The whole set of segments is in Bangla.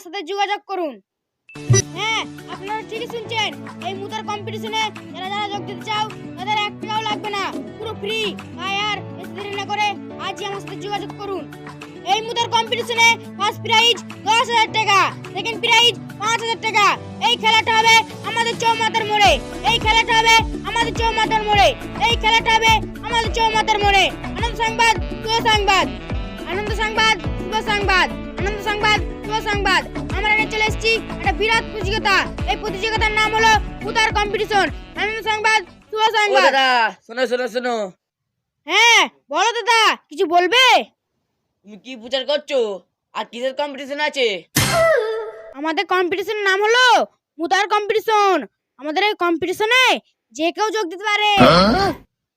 সাথে যোগাযোগ করুন। হ্যাঁ, আপনারা ঠিকই শুনছেন, এই মুতার কম্পিটিশনে যারা যারা যোগ দিতে চাও তাদের 1 টাকাও লাগবে না, পুরো ফ্রি। তাই আর বেশি দেরি না করে আজই আমার সাথে যোগাযোগ করুন। এই মুতার কম্পিটিশনে ফার্স্ট প্রাইজ 10,000 টাকা, সেকেন্ড প্রাইজ 5,000 টাকা। এই খেলাটা হবে আমাদের চৌমাথার মোড়ে, এই খেলাটা হবে আমাদের চৌমাথার মোড়ে, এই খেলাটা হবে আমাদের চৌমাথার মোড়ে। আনন্দ সংবাদ, শুভ সংবাদ, আনন্দ সংবাদ, শুভ সংবাদ, আনন্দ সংবাদ, শুভ সংবাদ। আমরা এখানে চলে এসেছি একটা বিরাট প্রতিযোগিতা। এই প্রতিযোগিতার নাম হলো মুতার কম্পিটিশন। আনন্দ সংবাদ, শুভ সংবাদ। দাদা শোনো শোনো শোনো। হ্যাঁ বলো দাদা, কিছু বলবে? তুমি কি প্রচার করছো আর কিসের কম্পিটিশন আছে? আমাদের কম্পিটিশনের নাম হলো মুতার কম্পিটিশন। আমাদের এই কম্পিটিশনে যে কেউ যোগ দিতে পারে।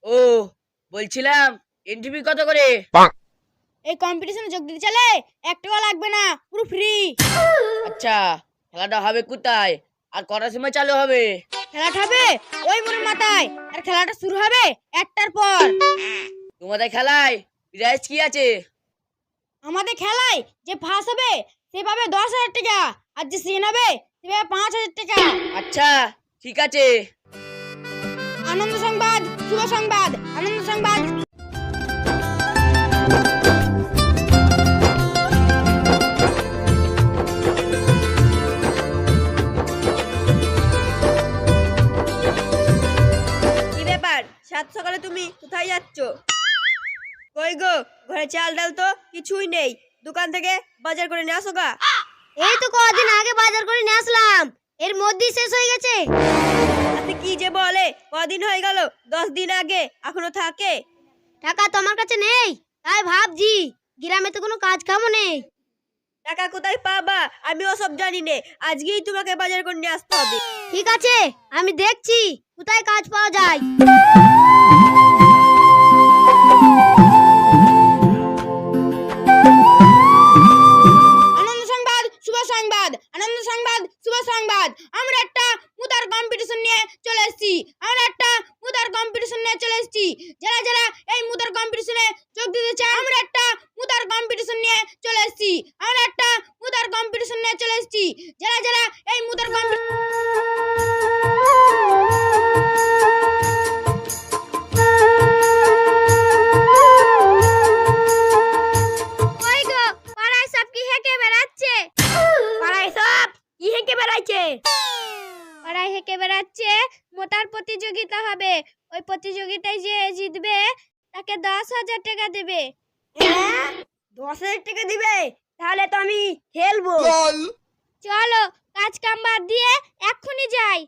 ও বলছিলাম এন্ট্রি কত করে? এই কম্পিটিশনে যোগ দিতে চাইলে 1 টাকা লাগবে না, পুরো ফ্রি। আচ্ছা, খেলাটা হবে কোথায় আর কটার সময় চালু হবে? খেলাটা হবে ওই মোড়ের মাথায়, আর খেলাটা শুরু হবে 1টার পর। তোমাদের খেলায় প্রাইজ কি আছে? আমাদের খেলায় যে ফার্স্ট হবে সে পাবে 10,000 টাকা, আর যে সেকেন্ড হবে সে পাবে 5,000 টাকা। আচ্ছা ঠিক আছে। আনন্দ সংবাদ, শুভ সংবাদ, আনন্দ সংবাদ। কি ব্যাপার, সাত সকালে তুমি কোথায় যাচ্ছ? কই গো, ঘরে চাল ডাল তো কিছুই নেই, দোকান থেকে বাজার করে নিয়ে আসো গা। এই তো কদিন আগে বাজার করে নিয়ে আসলাম, এর মধ্যেই শেষ হয়ে গেছে। আপনি কি যে বলে, কদিন হয়ে গেল, 10 দিন আগে এখনো থাকে। টাকা তোমার কাছে নেই, তাই ভাবছি গ্রামে তো কোনো কাজ কামও নেই। টাকা কোথায় পাবা আমি ওসব জানি নে, আজকেই তোমাকে বাজার করে নিয়ে আসতে হবে। ঠিক আছে, আমি দেখছি কোথায় কাজ পাওয়া যায়। আনন্দ সংবাদ, শুভ সংবাদ, আনন্দ সংবাদ, শুভ সংবাদ। আমরা একটা মুতার কম্পিটিশন নিয়ে চলে এসেছি, আমরা একটা মুতার কম্পিটিশন নিয়ে চলে এসেছি। যারা যারা এই মুতার কম্পিটিশনে যোগ দিতে চায়, আমরা একটা মুতার কম্পিটিশন নিয়ে চলে এসেছি, আমরা একটা মুতার কম্পিটিশন নিয়ে চলে এসেছি। যারা যারা এই মুতার মোতার প্রতিযোগিতা হবে। ওই প্রতিযোগিতায় যে জিতবে তাকে 10,000 টাকা দেবে। 10,000 টাকা দিবে? তাহলে তো আমি খেলবো। চলো কাজ কাম বাদ দিয়ে এক্ষুনি যাই।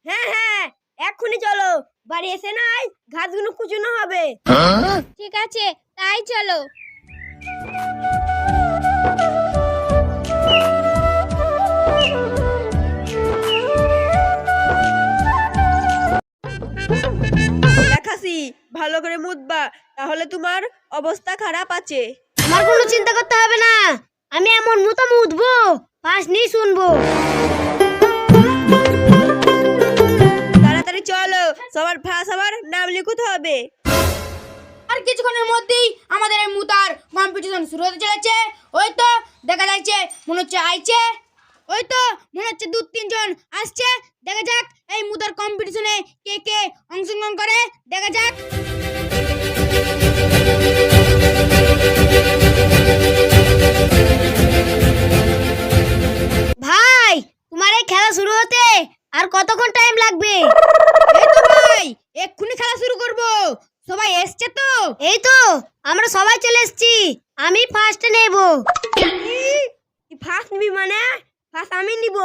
হ্যাঁ হ্যাঁ, এক্ষুনি চলো, বাড়ি এসে নাই ঘাসগুলো কুচুনো হবে। ঠিক আছে, তাই চলো। দেখাসি ভালো করে মুতবা, তাহলে তোমার অবস্থা খারাপ আছে। আমার কোনো চিন্তা করতে হবে না, আমি এমন মুতা মুতবো পাশ নিয়ে শুনবো। তাড়াতাড়ি চলো, সবার ফার্স্ট সবার নাম লিখতে হবে। আর কিছুক্ষণের মধ্যেই আমাদের এই মুতার কম্পিটিশন শুরু হতে চলেছে। ওই তো দেখা যাচ্ছে, মনে হচ্ছে আইছে, ওই তো মনে হচ্ছে 2-3 জন আসছে। দেখা যাক এই মুতার কম্পিটিশনে কে কে অংশগ্রহণ করে, দেখা যাক। ভাই, তোমার এই খেলা শুরু হতে আর কতক্ষণ টাইম লাগবে? এই তো ভাই, এক্ষুনি খেলা শুরু করব। সবাই এসছে তো? এই তো আমরা সবাই চলে এসেছি, আমি ফার্স্টে নেব। কি ফার্স্ট নিবি মানে? ফার্স্ট আমি নিব।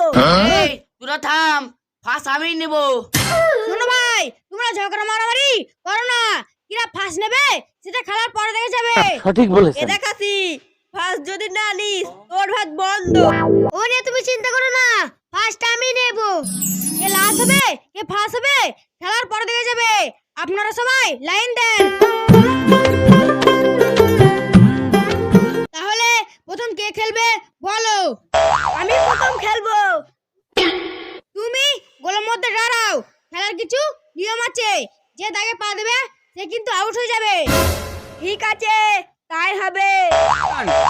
এই তোরা থাম, ফার্স্ট আমি নেব। শোনো ভাই, তোমরা ঝগড়া মারামারি করো না। কিরা ফার্স্ট নেবে সেটা খেলার পরে দেখা যাবে। এ দেখাসি, ফার্স্ট যদি না নিস তোর ভাত বন্ধ। ও নিয়ে তুমি চিন্তা করো না, ফার্স্ট আমি নেব। কে লাস্ট হবে কে ফার্স্ট হবে খেলার পরে দেখা যাবে। আপনারা সবাই লাইন দেন। তাহলে প্রথম কে খেলবে বলো? আমি প্রথম খেলবো। তুমি গোলের মধ্যে দাঁড়াও। খেলার কিছু নিয়ম আছে, যে দাগে পা দেবে সে কিন্তু আউট হয়ে যাবে। ঠিক আছে, তাই হবে।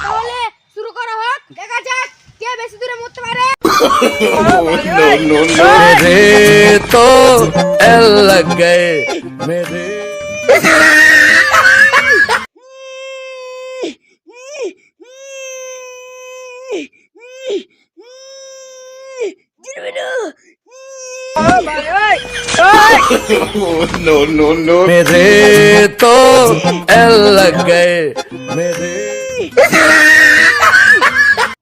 তাহলে শুরু করা হোক, দেখা যাক। কে বেশি দূরে মরতে পারে। मेरे तो एल लग गए मेरे मेरे तो एल लग गए मेरे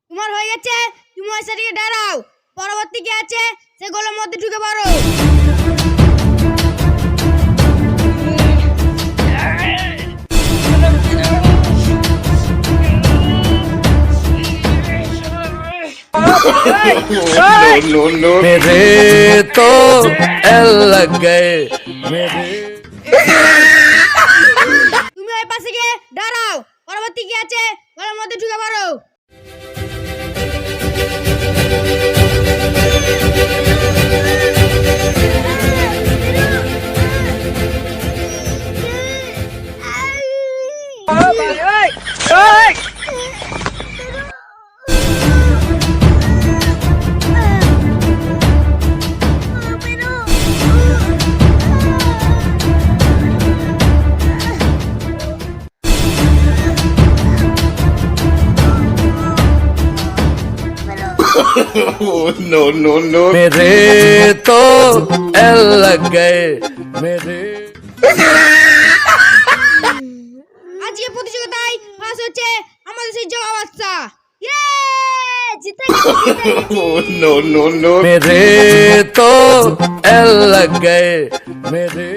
তোমার হয়ে গেছে, তুমি ওই সাইডে দাঁড়াও, পরবর্তী কে আছে সে গোলের মধ্যে ঢুকে পড়ো। मेरे तो एल लग गए मेरे তুমি ওই পাশে গিয়ে দাঁড়াও, পরবর্তী কে আছে গোলের মধ্যে ঢুকে পড়ো। मेरे तो एल लग गए मेरे আজকে প্রতিযোগিতায় ফার্স্ট হচ্ছে আমাদের সেই জগা বাচ্চা। ইয়ে জিতে গেছি। मेरे तो एल लग गए मेरे